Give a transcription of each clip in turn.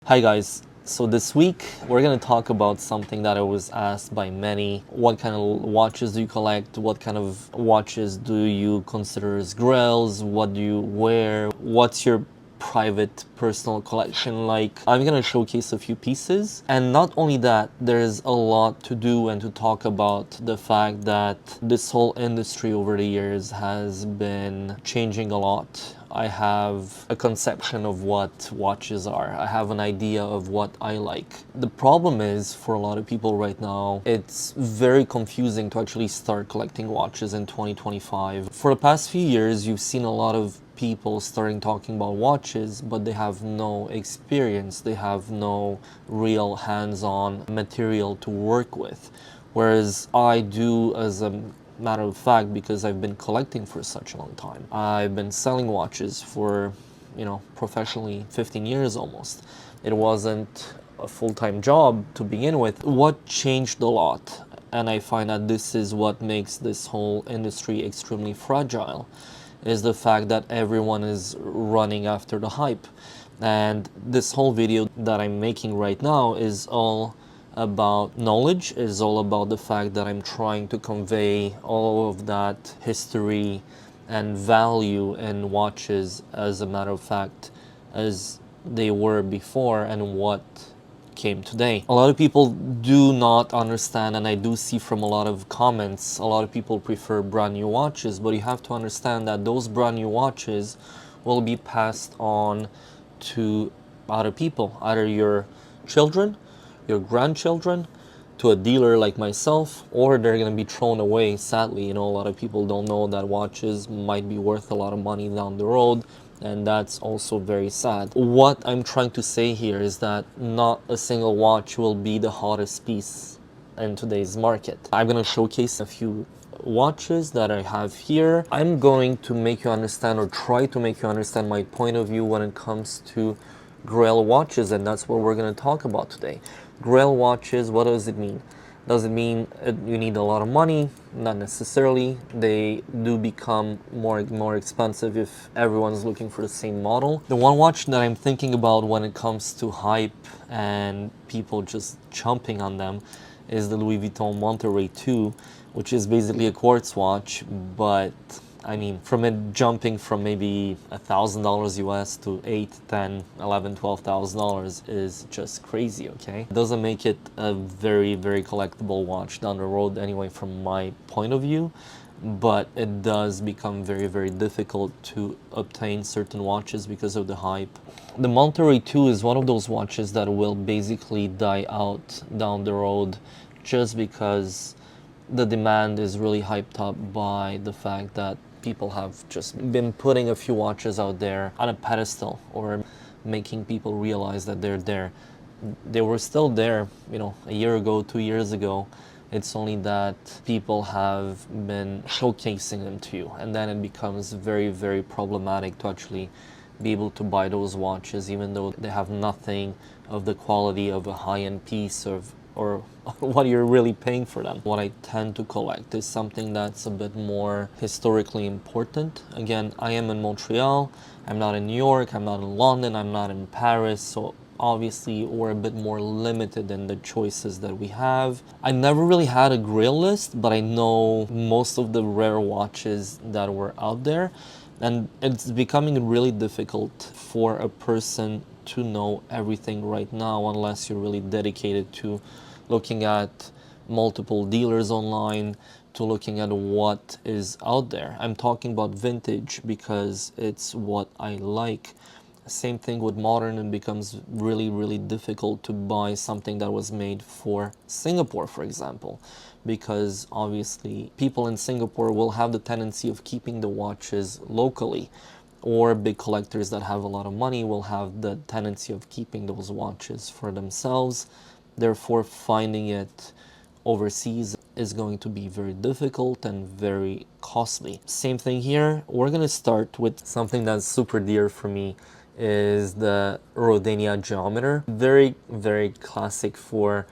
Hi guys, so this week we're going to talk about something that I was asked by many. What kind of watches do you collect? What kind of watches do you consider as grails? What do you wear? What's your private personal collection like? I'm going to showcase a few pieces, and not only that, there's a lot to do and to talk about the fact that this whole industry over the years has been changing a lot. I have a conception of what watches are. I have an idea of what I like. The problem is, for a lot of people right now, it's very confusing to actually start collecting watches in 2025. For the past few years, you've seen a lot of people starting talking about watches, but they have no experience. They have no real hands-on material to work with. Whereas I do, as a matter of fact, because I've been collecting for such a long time. I've been selling watches for, professionally 15 years almost. It wasn't a full-time job to begin with. What changed a lot, and I find that this is what makes this whole industry extremely fragile, is the fact that everyone is running after the hype. And this whole video that I'm making right now is all about knowledge, is all about the fact that I'm trying to convey all of that history and value in watches, as a matter of fact, as they were before and what came today. A lot of people do not understand, and I do see from a lot of comments, a lot of people prefer brand new watches, but you have to understand that those brand new watches will be passed on to other people, either your children, your grandchildren, to a dealer like myself, or they're going to be thrown away. Sadly, a lot of people don't know that watches might be worth a lot of money down the road, and that's also very sad. What I'm trying to say here is that not a single watch will be the hottest piece in today's market. I'm going to showcase a few watches that I have here. I'm going to make you understand, or try to make you understand, my point of view when it comes to Grail watches, and that's what we're going to talk about today. Grail watches, what does it mean? Does it mean you need a lot of money? Not necessarily. They do become more expensive if everyone's looking for the same model. The one watch that I'm thinking about when it comes to hype and people just jumping on them is the Louis Vuitton Monterey 2, which is basically a quartz watch, but I mean, from it jumping from maybe $1,000 US to $8, $10, $11, $12,000 is just crazy, okay? It doesn't make it a very, very collectible watch down the road anyway, from my point of view, but it does become very, very difficult to obtain certain watches because of the hype. The Monterey 2 is one of those watches that will basically die out down the road, just because the demand is really hyped up by the fact that people have just been putting a few watches out there on a pedestal, or making people realize that they're there. They were still there, a year ago, 2 years ago. It's only that people have been showcasing them to you, and then it becomes very, very problematic to actually be able to buy those watches, even though they have nothing of the quality of a high-end piece or what you're really paying for them. What I tend to collect is something that's a bit more historically important. Again, I am in Montreal, I'm not in New York, I'm not in London, I'm not in Paris, so obviously we're a bit more limited in the choices that we have. I never really had a grail list, but I know most of the rare watches that were out there, and it's becoming really difficult for a person to know everything right now, unless you're really dedicated to looking at multiple dealers online, to looking at what is out there. I'm talking about vintage because it's what I like. Same thing with modern. It becomes really, really difficult to buy something that was made for Singapore, for example, because obviously people in Singapore will have the tendency of keeping the watches locally, or big collectors that have a lot of money will have the tendency of keeping those watches for themselves. Therefore, finding it overseas is going to be very difficult and very costly. Same thing here. We're going to start with something that's super dear for me, is the Rodania Geometer. Very, very classic for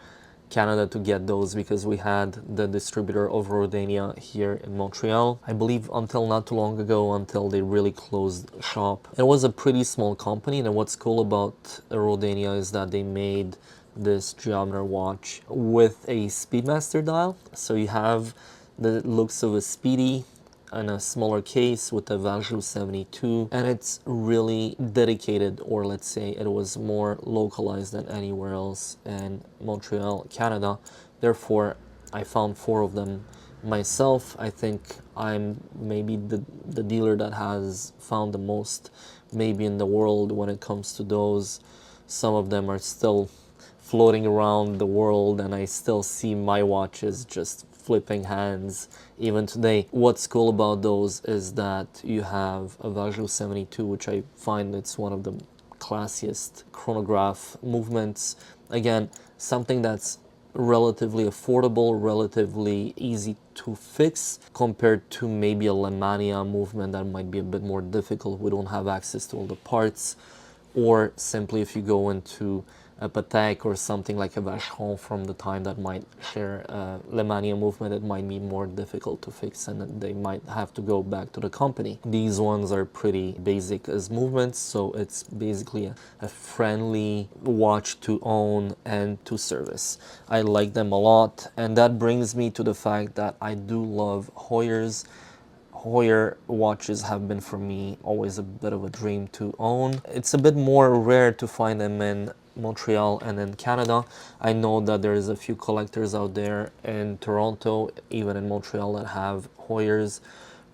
Canada to get those because we had the distributor of Rodania here in Montreal. I believe until not too long ago, until they really closed shop. It was a pretty small company, and what's cool about Rodania is that they made this geometer watch with a Speedmaster dial. So you have the looks of a Speedy in a smaller case with a value 72, and it's really dedicated, or let's say it was more localized than anywhere else in Montreal, Canada. Therefore, I found 4 of them myself. I think I'm maybe the dealer that has found the most maybe in the world when it comes to those. Some of them are still floating around the world, and I still see my watches just flipping hands even today. What's cool about those is that you have a Valjoux 72, which I find it's one of the classiest chronograph movements. Again, something that's relatively affordable, relatively easy to fix compared to maybe a Lemania movement that might be a bit more difficult. We don't have access to all the parts, or simply if you go into a Patek or something like a Vacheron from the time that might share a Lemania movement, it might be more difficult to fix and they might have to go back to the company. These ones are pretty basic as movements, so it's basically a friendly watch to own and to service. I like them a lot, and that brings me to the fact that I do love Heuers. Heuer watches have been for me always a bit of a dream to own. It's a bit more rare to find them in Montreal and in Canada. I know that there's a few collectors out there in Toronto, even in Montreal, that have Heuers,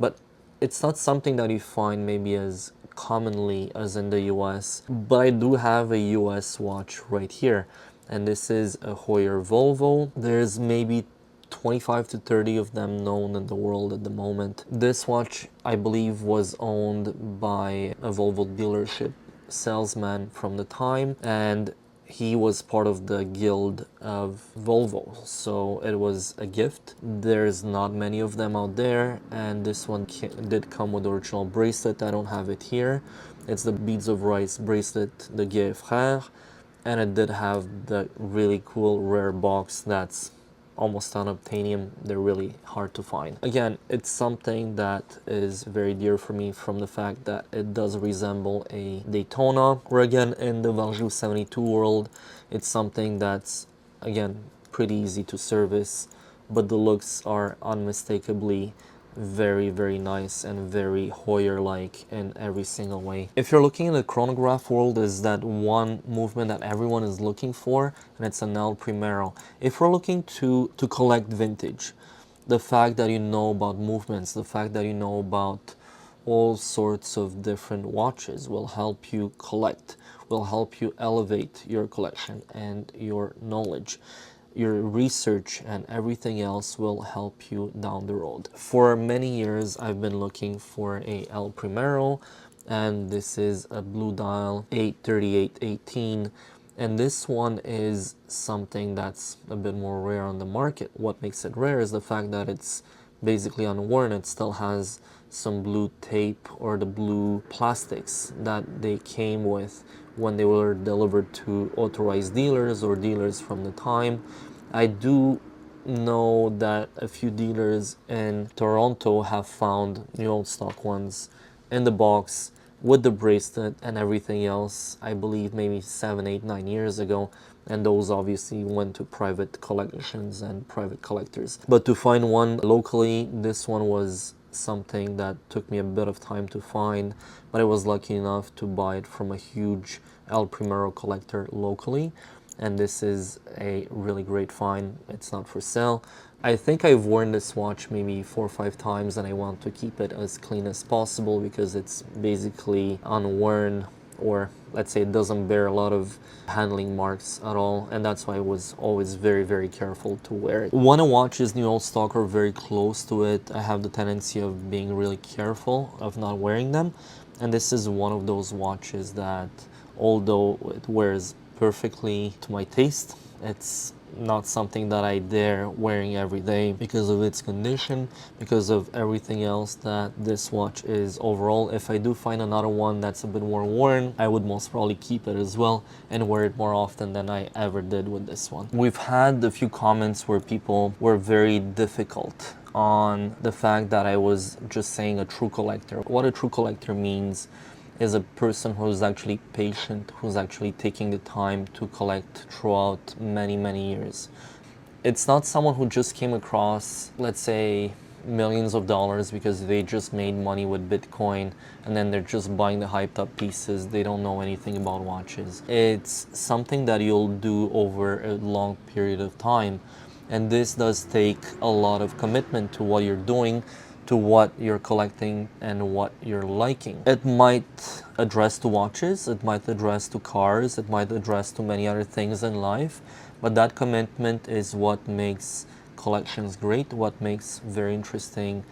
but it's not something that you find maybe as commonly as in the US. But I do have a US watch right here, and this is a Heuer Volvo. There's maybe 25 to 30 of them known in the world at the moment. This watch, I believe, was owned by a Volvo dealership salesman from the time, and he was part of the guild of Volvo, so it was a gift. There's not many of them out there, and this one did come with the original bracelet. I don't have it here. It's the Beads of Rice bracelet, the Guerre Frère, and it did have the really cool rare box that's almost unobtainium. They're really hard to find. Again, it's something that is very dear for me from the fact that it does resemble a Daytona, or again, in the Valjoux 72 world, it's something that's, again, pretty easy to service, but the looks are unmistakably very, very nice and very Heuer-like in every single way. If you're looking in the chronograph world, is that one movement that everyone is looking for, and it's an El Primero. If we're looking to collect vintage, the fact that you know about movements, the fact that you know about all sorts of different watches will help you collect, will help you elevate your collection and your knowledge. Your research and everything else will help you down the road. For many years, I've been looking for a El Primero, and this is a blue dial 83818, and this one is something that's a bit more rare on the market. What makes it rare is the fact that it's basically unworn. It still has some blue tape or the blue plastics that they came with when they were delivered to authorized dealers or dealers from the time. I do know that a few dealers in Toronto have found new old stock ones in the box with the bracelet and everything else, I believe maybe 7, 8, 9 years ago, and those obviously went to private collections and private collectors. But to find one locally, this one was something that took me a bit of time to find, but I was lucky enough to buy it from a huge El Primero collector locally, and this is a really great find. It's not for sale. I think I've worn this watch maybe 4 or 5 times, and I want to keep it as clean as possible because it's basically unworn, or let's say it doesn't bear a lot of handling marks at all, and that's why I was always very, very careful to wear it. When a watch is new old stock or very close to it, I have the tendency of being really careful of not wearing them, and this is one of those watches that, although it wears perfectly to my taste, it's not something that I dare wearing every day because of its condition, because of everything else that this watch is overall. If I do find another one that's a bit more worn, I would most probably keep it as well and wear it more often than I ever did with this one. We've had a few comments where people were very difficult on the fact that I was just saying a true collector. What a true collector means is a person who's actually patient, who's actually taking the time to collect throughout many, many years. It's not someone who just came across, let's say, millions of dollars because they just made money with Bitcoin and then they're just buying the hyped up pieces. They don't know anything about watches. It's something that you'll do over a long period of time. And this does take a lot of commitment to what you're doing, to what you're collecting and what you're liking. It might address to watches, it might address to cars, it might address to many other things in life, but that commitment is what makes collections great, what makes very interesting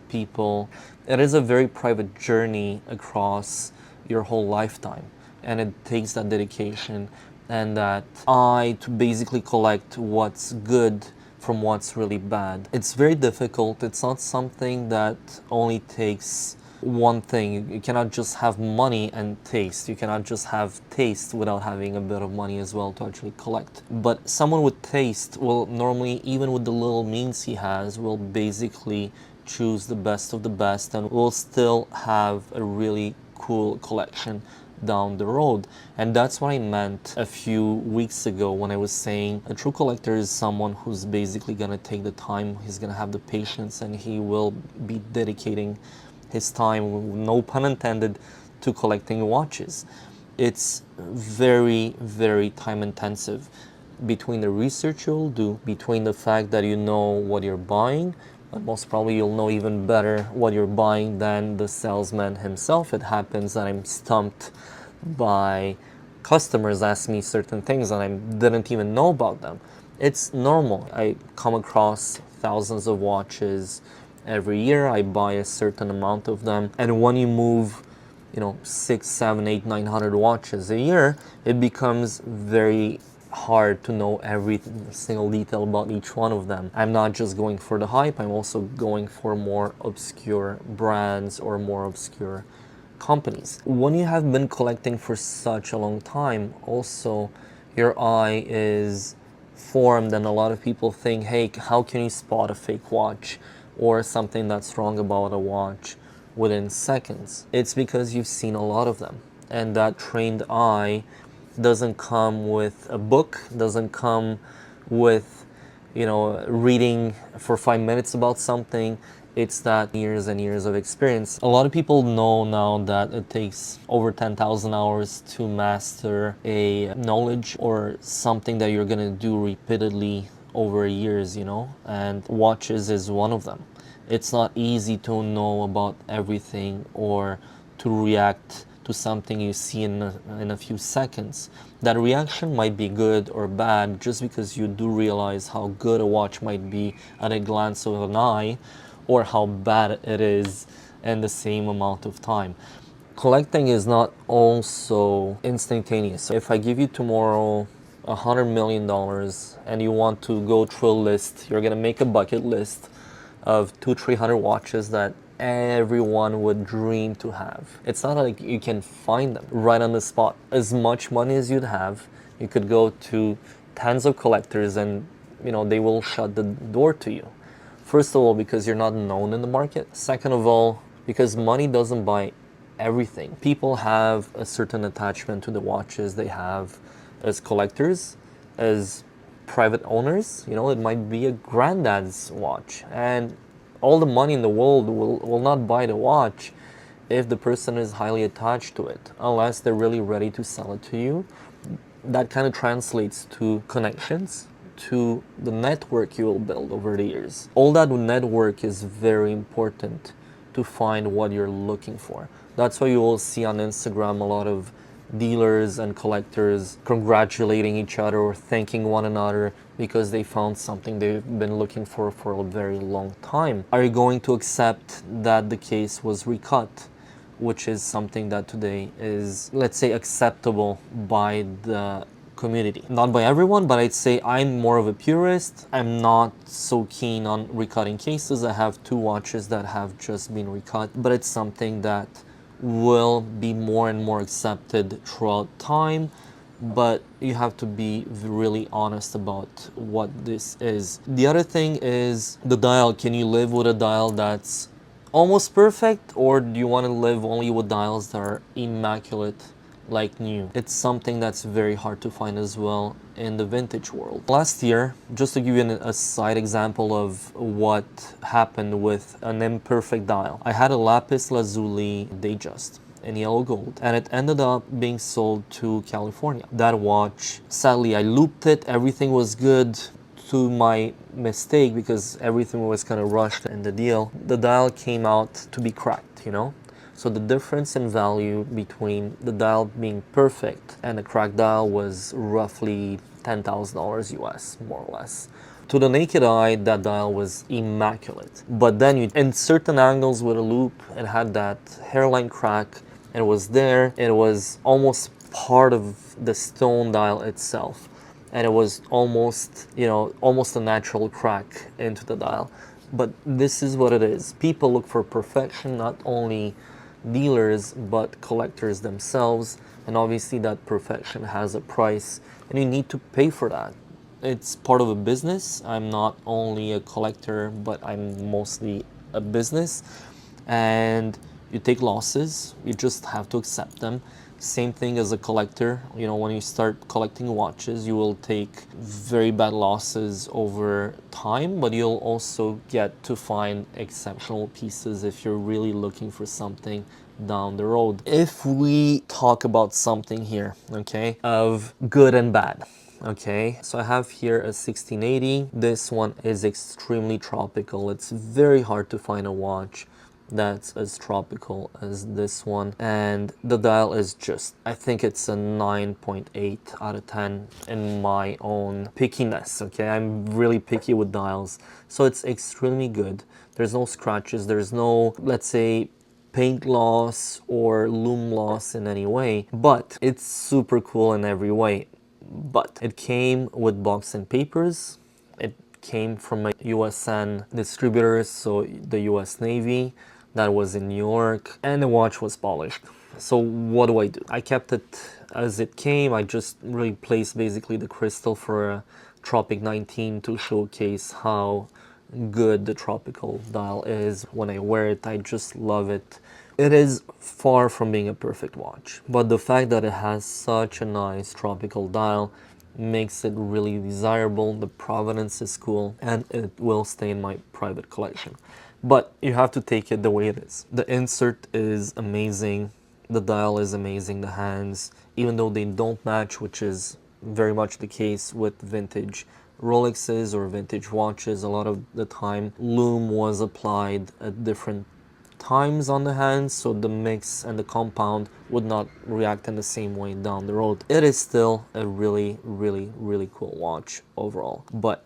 people. It is a very private journey across your whole lifetime, and it takes that dedication and that eye to basically collect what's good from what's really bad. It's very difficult. It's not something that only takes one thing. You cannot just have money and taste. You cannot just have taste without having a bit of money as well to actually collect. But someone with taste will normally, even with the little means he has, will basically choose the best of the best and will still have a really cool collection down the road. And that's what I meant a few weeks ago when I was saying a true collector is someone who's basically gonna take the time, he's gonna have the patience, and he will be dedicating his time, no pun intended, to collecting watches. It's very, very time intensive between the research you'll do, between the fact that you know what you're buying, but most probably you'll know even better what you're buying than the salesman himself. It happens that I'm stumped by customers ask me certain things and I didn't even know about them. It's normal. I come across thousands of watches every year. I buy a certain amount of them. And when you move, 6, 7, 8, 900 watches a year, it becomes very hard to know every single detail about each one of them. I'm not just going for the hype, I'm also going for more obscure brands or more obscure companies. When you have been collecting for such a long time, also your eye is formed and a lot of people think, hey, how can you spot a fake watch or something that's wrong about a watch within seconds? It's because you've seen a lot of them, and that trained eye doesn't come with a book, doesn't come with reading for 5 minutes about something. It's that years and years of experience. A lot of people know now that it takes over 10,000 hours to master a knowledge or something that you're gonna do repeatedly over years, and watches is one of them. It's not easy to know about everything or to react to something you see in a few seconds. That reaction might be good or bad just because you do realize how good a watch might be at a glance of an eye or how bad it is in the same amount of time. Collecting is not also instantaneous. If I give you tomorrow $100 million and you want to go through a list, you're gonna make a bucket list of 200-300 watches that everyone would dream to have. It's not like you can find them right on the spot. As much money as you'd have, you could go to tens of collectors and they will shut the door to you. First of all, because you're not known in the market. Second of all, because money doesn't buy everything. People have a certain attachment to the watches they have as collectors, as private owners. It might be a granddad's watch, and all the money in the world will not buy the watch if the person is highly attached to it, unless they're really ready to sell it to you. That kind of translates to connections, to the network you will build over the years. All that network is very important to find what you're looking for. That's why you will see on Instagram a lot of dealers and collectors congratulating each other or thanking one another because they found something they've been looking for a very long time. Are you going to accept that the case was recut, which is something that today is, let's say, acceptable by the community. Not by everyone, but I'd say I'm more of a purist. I'm not so keen on recutting cases. I have 2 watches that have just been recut, but it's something that will be more and more accepted throughout time. But you have to be really honest about what this is. The other thing is the dial. Can you live with a dial that's almost perfect, or do you want to live only with dials that are immaculate like new? It's something that's very hard to find as well in the vintage world. Last year, just to give you a side example of what happened with an imperfect dial, I had a lapis lazuli Datejust in yellow gold, and it ended up being sold to California. That watch, sadly, I looped it, everything was good. To my mistake, because everything was kind of rushed in the deal, the dial came out to be cracked, you know? So the difference in value between the dial being perfect and a cracked dial was roughly $10,000 US, more or less. To the naked eye, that dial was immaculate. But then in certain angles with a loop, it had that hairline crack. It was there. It was almost part of the stone dial itself. And it was almost, almost a natural crack into the dial. But this is what it is. People look for perfection, not only dealers, but collectors themselves. And obviously that perfection has a price, and you need to pay for that. It's part of a business. I'm not only a collector, but I'm mostly a business. And you take losses, you just have to accept them. Same thing as a collector. When you start collecting watches, you will take very bad losses over time, but you'll also get to find exceptional pieces if you're really looking for something down the road. If we talk about something here, okay, of good and bad. Okay, so I have here a 1680. This one is extremely tropical. It's very hard to find a watch that's as tropical as this one, and the dial is just, I think it's a 9.8 out of 10 in my own pickiness. Okay, I'm really picky with dials, so it's extremely good. There's no scratches, there's no, let's say, paint loss or lume loss in any way, but it's super cool in every way. But it came with box and papers. It came from a USN distributor, so the US Navy, that was in New York, and the watch was polished. So what do? I kept it as it came. I just replaced basically the crystal for a Tropic 19 to showcase how good the tropical dial is. When I wear it, I just love it. It is far from being a perfect watch, but the fact that it has such a nice tropical dial makes it really desirable. The provenance is cool, and it will stay in my private collection. But you have to take it the way it is. The insert is amazing, the dial is amazing, the hands, even though they don't match, which is very much the case with vintage Rolexes or vintage watches. A lot of the time lume was applied at different times on the hands, so the mix and the compound would not react in the same way down the road. It is still a really, really, really cool watch overall, but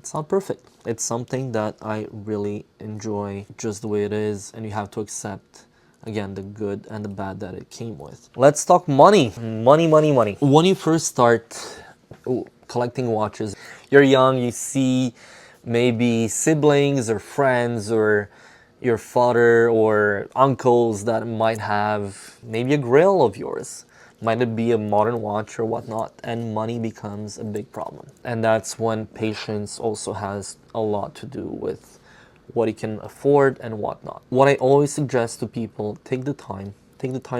it's not perfect. It's something that I really enjoy just the way it is, and you have to accept, again, the good and the bad that it came with. Let's talk money. Money, money, money. When you first start collecting watches, you're young, you see maybe siblings or friends or your father or uncles that might have maybe a grail of yours. Might it be a modern watch or whatnot, and money becomes a big problem. And that's when patience also has a lot to do with what you can afford and whatnot. What I always suggest to people, take the time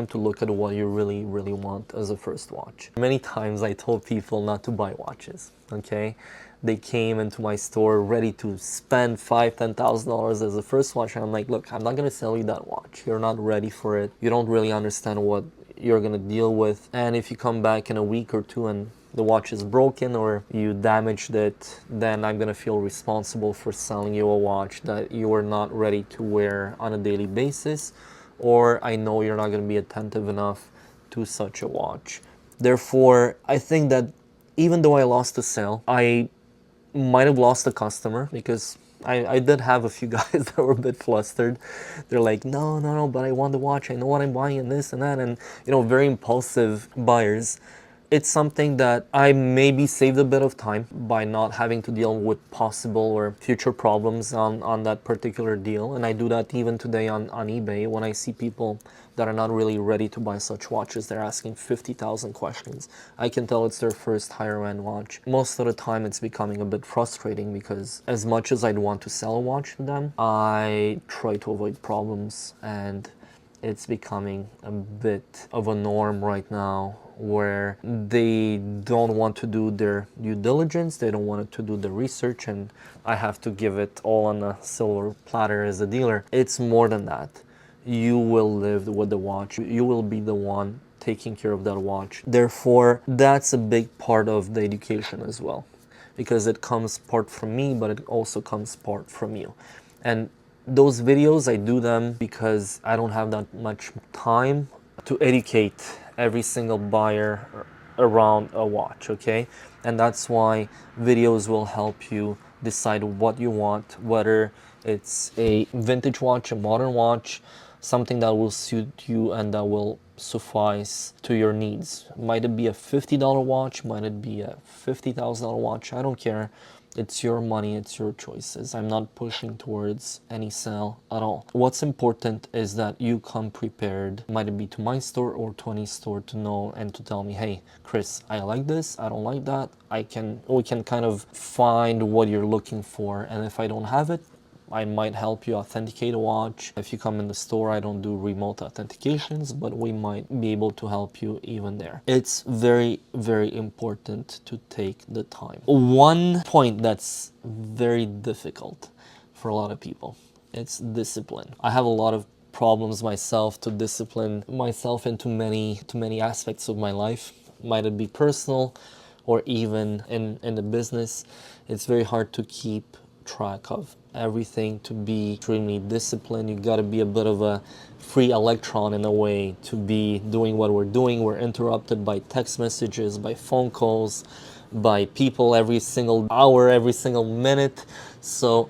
to look at what you really, really want as a first watch. Many times I told people not to buy watches, okay? They came into my store ready to spend $5,000-$10,000 as a first watch, and I'm like, look, I'm not gonna sell you that watch. You're not ready for it. You don't really understand what you're gonna deal with. And if you come back in a week or two and the watch is broken or you damaged it, then I'm gonna feel responsible for selling you a watch that you are not ready to wear on a daily basis, or I know you're not gonna be attentive enough to such a watch. Therefore, I think that even though I lost the sale, I might have lost a customer, because I did have a few guys that were a bit flustered. They're like, no, but I want the watch, I know what I'm buying and this and that, and very impulsive buyers. It's something that I maybe saved a bit of time by not having to deal with possible or future problems on that particular deal. And I do that even today on eBay when I see people that are not really ready to buy such watches. They're asking 50,000 questions. I can tell it's their first higher end watch. Most of the time it's becoming a bit frustrating because as much as I'd want to sell a watch to them, I try to avoid problems, and it's becoming a bit of a norm right now where they don't want to do their due diligence, they don't want to do the research, and I have to give it all on a silver platter as a dealer. It's more than that. You will live with the watch. You will be the one taking care of that watch. Therefore, that's a big part of the education as well, because it comes part from me, but it also comes part from you. And those videos, I do them because I don't have that much time to educate every single buyer around a watch, okay? And that's why videos will help you decide what you want, whether it's a vintage watch, a modern watch, something that will suit you and that will suffice to your needs. Might it be a $50 watch, might it be a $50,000 watch, I don't care. It's your money, it's your choices. I'm not pushing towards any sale at all. What's important is that you come prepared, might it be to my store or to any store, to know and to tell me, hey, Chris, I like this, I don't like that. We can kind of find what you're looking for, and if I don't have it, I might help you authenticate a watch. If you come in the store, I don't do remote authentications, but we might be able to help you even there. It's very, very important to take the time. One point that's very difficult for a lot of people, it's discipline. I have a lot of problems myself to discipline myself into many aspects of my life. Might it be personal or even in the business. It's very hard to keep track of everything, to be extremely disciplined. You got to be a bit of a free electron in a way to be doing what we're doing. We're interrupted by text messages, by phone calls, by people every single hour, every single minute. So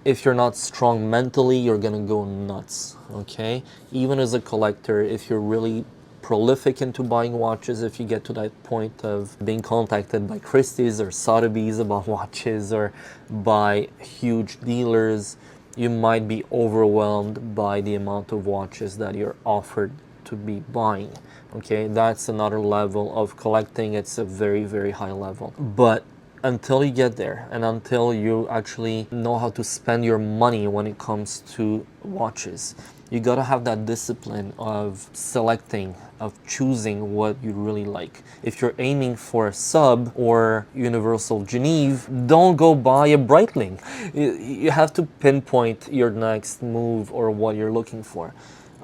if you're not strong mentally, you're gonna go nuts, okay? Even as a collector, if you're really prolific into buying watches, if you get to that point of being contacted by Christie's or Sotheby's about watches, or by huge dealers, you might be overwhelmed by the amount of watches that you're offered to be buying. Okay, that's another level of collecting. It's a very, very high level. But until you get there and until you actually know how to spend your money when it comes to watches, you gotta have that discipline of selecting, of choosing what you really like. If you're aiming for a sub or universal Geneve, don't go buy a Breitling. You have to pinpoint your next move or what you're looking for.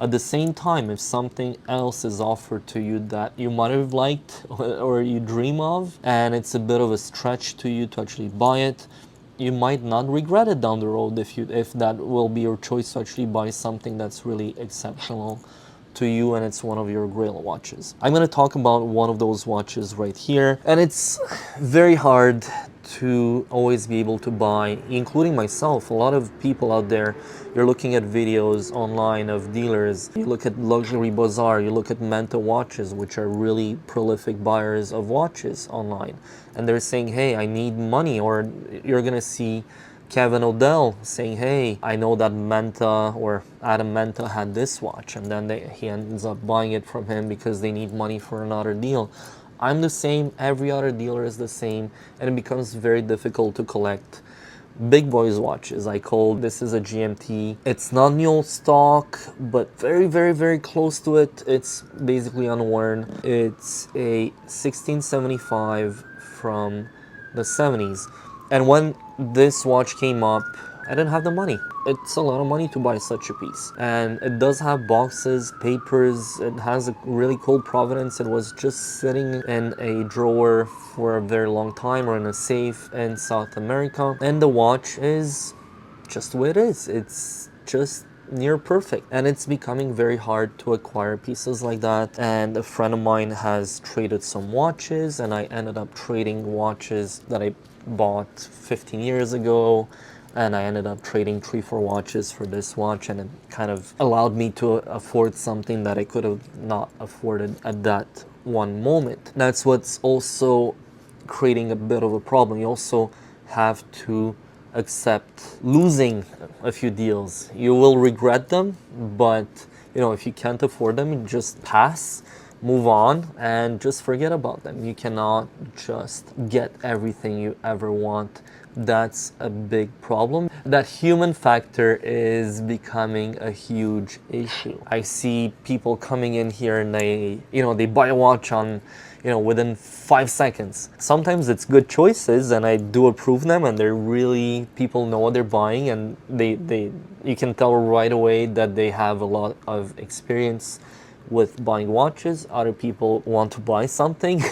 At the same time, if something else is offered to you that you might have liked or you dream of, and it's a bit of a stretch to you to actually buy it, you might not regret it down the road if that will be your choice to actually buy something that's really exceptional to you and it's one of your grail watches. I'm going to talk about one of those watches right here, and it's very hard to always be able to buy, including myself. A lot of people out there, you're looking at videos online of dealers, you look at Luxury Bazaar, you look at Manta Watches, which are really prolific buyers of watches online, and they're saying, hey, I need money. Or you're gonna see Kevin Odell saying, hey, I know that Manta or Adam Manta had this watch, and then he ends up buying it from him because they need money for another deal. I'm the same, every other dealer is the same, and it becomes very difficult to collect big boys watches. This is a GMT. It's not new stock, but very, very, very close to it. It's basically unworn. It's a 1675 from the 70s. And when this watch came up, I didn't have the money. It's a lot of money to buy such a piece. And it does have boxes, papers, it has a really cool provenance. It was just sitting in a drawer for a very long time, or in a safe in South America. And the watch is just the way it is. It's just near perfect, and it's becoming very hard to acquire pieces like that. And a friend of mine has traded some watches, and I ended up trading watches that I bought 15 years ago, and I ended up trading 3-4 watches for this watch, and it kind of allowed me to afford something that I could have not afforded at that one moment. That's what's also creating a bit of a problem. You also have to accept losing a few deals. You will regret them, but if you can't afford them, you just pass, move on, and just forget about them. You cannot just get everything you ever want. That's a big problem. That human factor is becoming a huge issue. I see people coming in here and they buy a watch on within 5 seconds. Sometimes it's good choices and I do approve them, and they're really, people know what they're buying, and you can tell right away that they have a lot of experience with buying watches. Other people want to buy something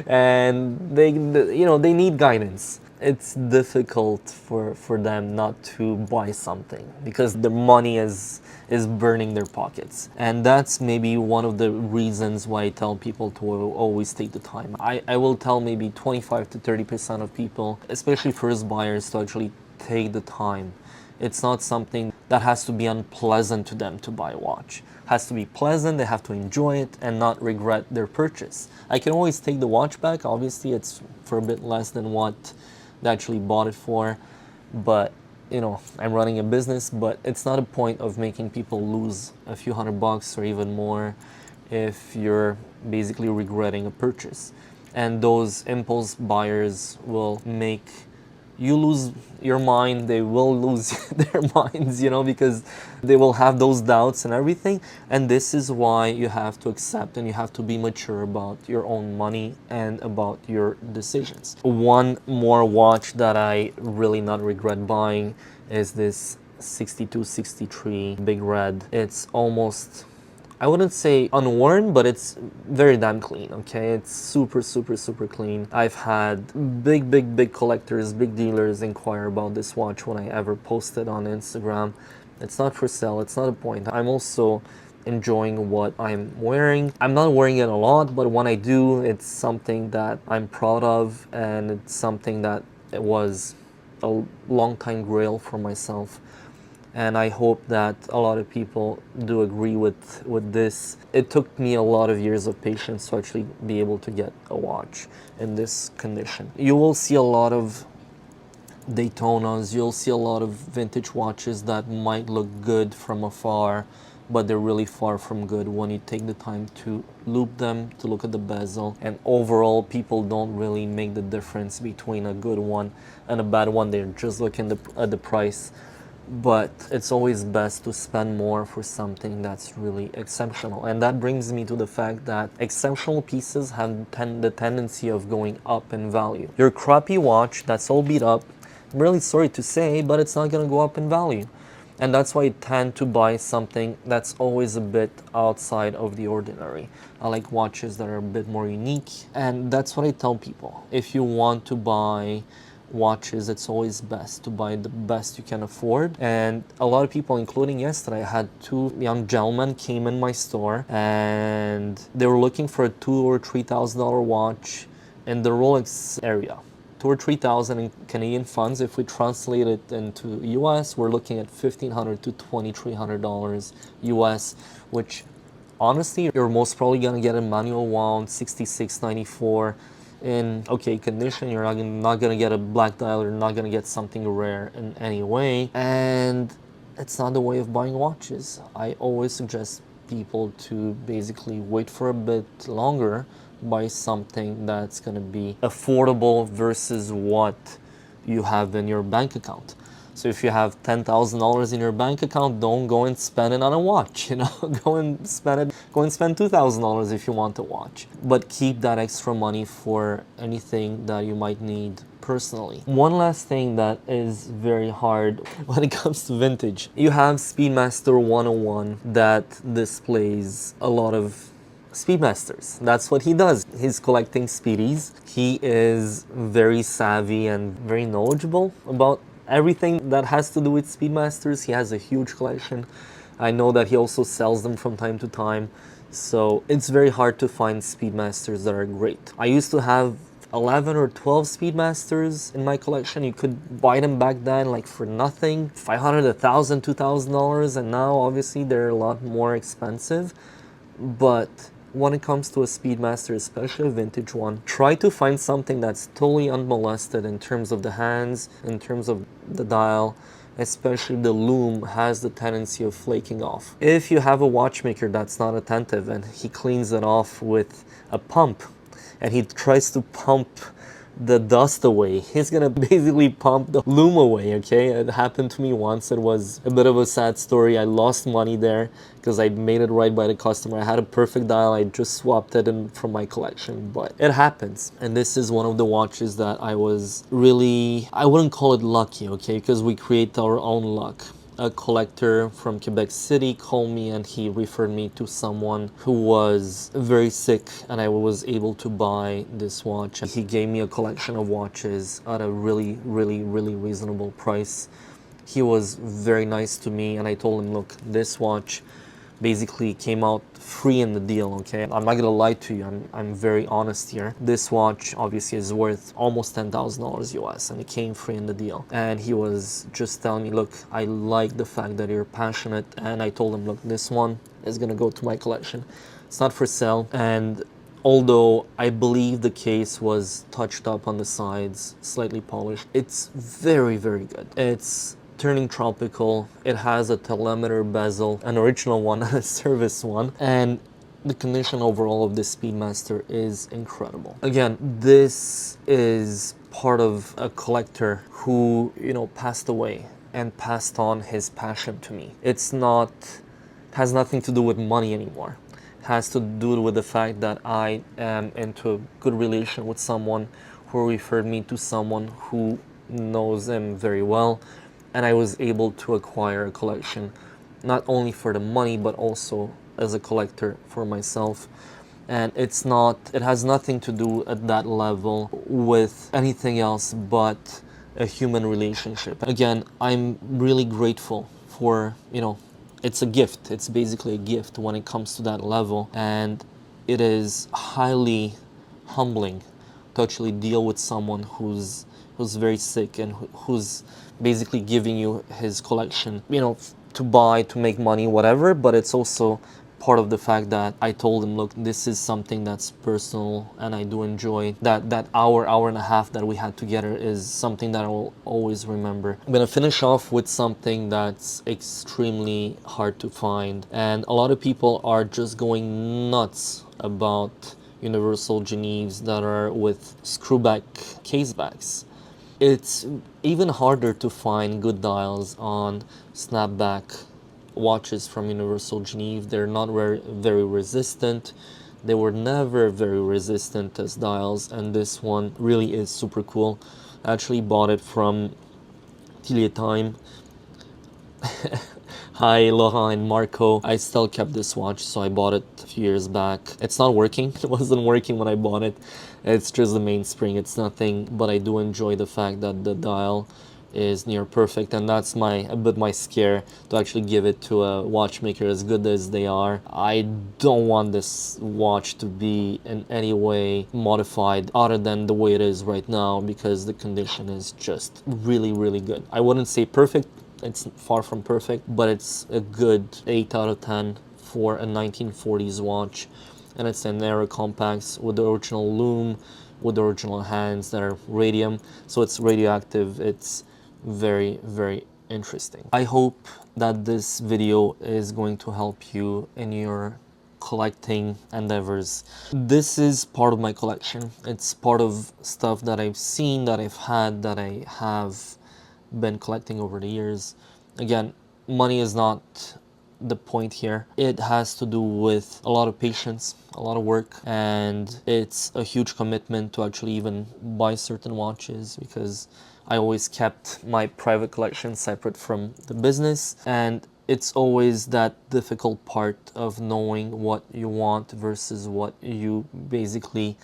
and they need guidance. It's difficult for them not to buy something because the money is burning their pockets. And that's maybe one of the reasons why I tell people to always take the time. I will tell maybe 25 to 30% of people, especially first buyers, to actually take the time. It's not something that has to be unpleasant to them to buy a watch. It has to be pleasant, they have to enjoy it and not regret their purchase. I can always take the watch back. Obviously, it's for a bit less than what they actually bought it for, but I'm running a business, but it's not a point of making people lose a few $100 or even more if you're basically regretting a purchase. And those impulse buyers will make you lose your mind. They will lose their minds, because they will have those doubts and everything. And this is why you have to accept and you have to be mature about your own money and about your decisions. One more watch that I really not regret buying is this 6263 Big Red. It's almost, I wouldn't say unworn, but it's very damn clean, okay? It's super, super, super clean. I've had big collectors, big dealers inquire about this watch when I ever posted on Instagram. It's not for sale, it's not a point. I'm also enjoying what I'm wearing. I'm not wearing it a lot, but when I do, it's something that I'm proud of, and it's something that it was a long time grail for myself. And I hope that a lot of people do agree with this. It took me a lot of years of patience to actually be able to get a watch in this condition. You will see a lot of Daytonas, you'll see a lot of vintage watches that might look good from afar, but they're really far from good when you take the time to loop them, to look at the bezel. And overall, people don't really make the difference between a good one and a bad one. They're just looking at the price. But it's always best to spend more for something that's really exceptional. And that brings me to the fact that exceptional pieces have the tendency of going up in value. Your crappy watch that's all beat up, I'm really sorry to say, but it's not going to go up in value. And that's why I tend to buy something that's always a bit outside of the ordinary. I like watches that are a bit more unique. And that's what I tell people. If you want to buy watches, it's always best to buy the best you can afford. And a lot of people, including yesterday, I had two young gentlemen came in my store and they were looking for a $2,000 or $3,000 watch in the Rolex area. 2 or 3,000 in Canadian funds. If we translate it into US, we're looking at $1,500 to $2,300 US, which honestly, you're most probably gonna get a manual wound 6694 in okay condition. You're not gonna get a black dial, you're not gonna get something rare in any way, and it's not the way of buying watches. I always suggest people to basically wait for a bit longer, buy something that's gonna be affordable versus what you have in your bank account. So if you have $10,000 in your bank account, don't go and spend it on a watch, go and spend $2,000 if you want a watch. But keep that extra money for anything that you might need personally. One last thing that is very hard when it comes to vintage. You have Speedmaster 101 that displays a lot of Speedmasters. That's what he does. He's collecting Speedies. He is very savvy and very knowledgeable about everything that has to do with Speedmasters. He has a huge collection. I know that he also sells them from time to time. So it's very hard to find Speedmasters that are great. I used to have 11 or 12 Speedmasters in my collection. You could buy them back then like for nothing, $500, $1,000, $2,000, and now obviously they're a lot more expensive. But when it comes to a Speedmaster, especially a vintage one, try to find something that's totally unmolested in terms of the hands, in terms of the dial, especially the loom has the tendency of flaking off. If you have a watchmaker that's not attentive and he cleans it off with a pump and he tries to pump the dust away, he's gonna basically pump the loom away, okay? It happened to me once. It was a bit of a sad story. I lost money there because I made it right by the customer. I had a perfect dial. I just swapped it in from my collection, but it happens. And this is one of the watches that I was really, I wouldn't call it lucky, okay? Because we create our own luck. A collector from Quebec City called me and he referred me to someone who was very sick, and I was able to buy this watch. He gave me a collection of watches at a really reasonable price. He was very nice to me, and I told him, look, this watch basically came out free in the deal, okay? I'm not gonna lie to you, I'm very honest here. This watch obviously is worth almost $10,000 US, and it came free in the deal. And he was just telling me, look, I like the fact that you're passionate. And I told him, look, this one is gonna go to my collection. It's not for sale. And although I believe the case was touched up on the sides, slightly polished, it's very good. It's turning tropical. It has a telemeter bezel, an original one, a service one, and the condition overall of this Speedmaster is incredible. Again, this is part of a collector who, you know, passed away and passed on his passion to me. It's not, has nothing to do with money anymore. It has to do with the fact that I am into a good relation with someone who referred me to someone who knows him very well, and I was able to acquire a collection, not only for the money, but also as a collector for myself. And it has nothing to do at that level with anything else but a human relationship. Again, I'm really grateful for, you know, it's a gift. It's basically a gift when it comes to that level. And it is highly humbling to actually deal with someone who's very sick and who's basically giving you his collection, you know, to buy, to make money, whatever. But it's also part of the fact that I told him, look, this is something that's personal, and I do enjoy that hour and a half that we had together is something that I will always remember. I'm gonna finish off with something that's extremely hard to find, and a lot of people are just going nuts about universal Geneves that are with screwback casebacks. It's even harder to find good dials on snapback watches from Universal Geneve. They're not very resistant. They were never very resistant as dials, and this one really is super cool. I actually bought it from Time. Hi Laurent and Marco. I still kept this watch, so I bought it a few years back. It's not working. It wasn't working when I bought it. It's just the mainspring. It's nothing, but I do enjoy the fact that the dial is near perfect, and that's a bit my scare, to actually give it to a watchmaker as good as they are. I don't want this watch to be in any way modified other than the way it is right now, because the condition is just really good. I wouldn't say perfect. It's far from perfect, but it's a good 8 out of 10 for a 1940s watch. And it's an Aero Compax with the original loom, with the original hands that are radium. So it's radioactive. It's very interesting. I hope that this video is going to help you in your collecting endeavors. This is part of my collection. It's part of stuff that I've seen, that I've had, that I have been collecting over the years. Again, money is not the point here. It has to do with a lot of patience, a lot of work, and it's a huge commitment to actually even buy certain watches, because I always kept my private collection separate from the business, and it's always that difficult part of knowing what you want versus what you basically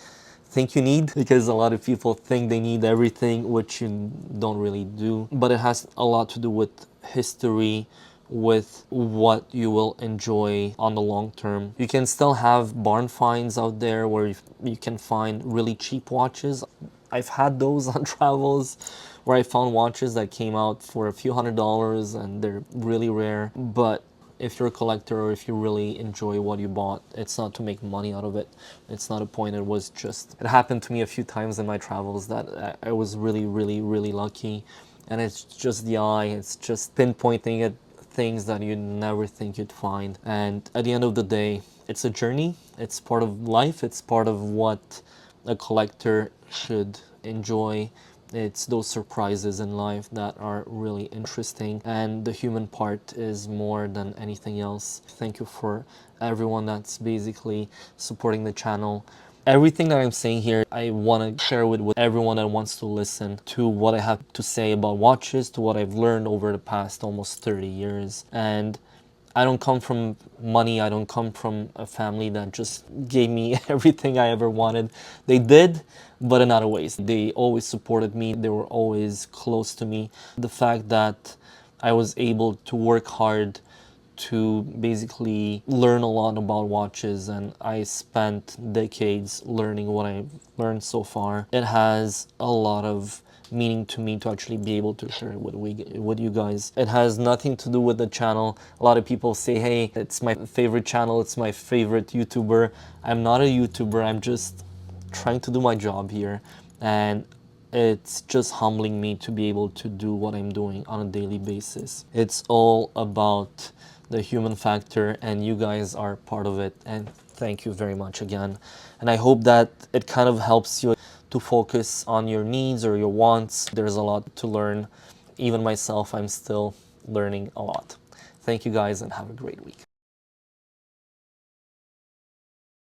think you need, because a lot of people think they need everything, which you don't really do. But it has a lot to do with history, with what you will enjoy on the long term. You can still have barn finds out there where you can find really cheap watches. I've had those on travels where I found watches that came out for a few $100s and they're really rare. But if you're a collector or if you really enjoy what you bought, it's not to make money out of it. It's not a point. It was just, it happened to me a few times in my travels that I was really, really, really lucky. And it's just the eye, it's just pinpointing at things that you never think you'd find. And at the end of the day, it's a journey. It's part of life. It's part of what a collector should enjoy. It's those surprises in life that are really interesting, and the human part is more than anything else. Thank you for everyone that's basically supporting the channel. Everything that I'm saying here, I want to share with everyone that wants to listen to what I have to say about watches, to what I've learned over the past almost 30 years. And I don't come from money. I don't come from a family that just gave me everything I ever wanted. They did, but in other ways. They always supported me. They were always close to me. The fact that I was able to work hard to basically learn a lot about watches, and I spent decades learning what I've learned so far. It has a lot of meaning to me to actually be able to share it with you guys. It has nothing to do with the channel. A lot of people say, hey, it's my favorite channel, it's my favorite YouTuber. I'm not a YouTuber, I'm just trying to do my job here, and it's just humbling me to be able to do what I'm doing on a daily basis. It's all about the human factor, and you guys are part of it, and thank you very much again. And I hope that it kind of helps you to focus on your needs or your wants. There's a lot to learn. Even myself, I'm still learning a lot. Thank you guys, and have a great week.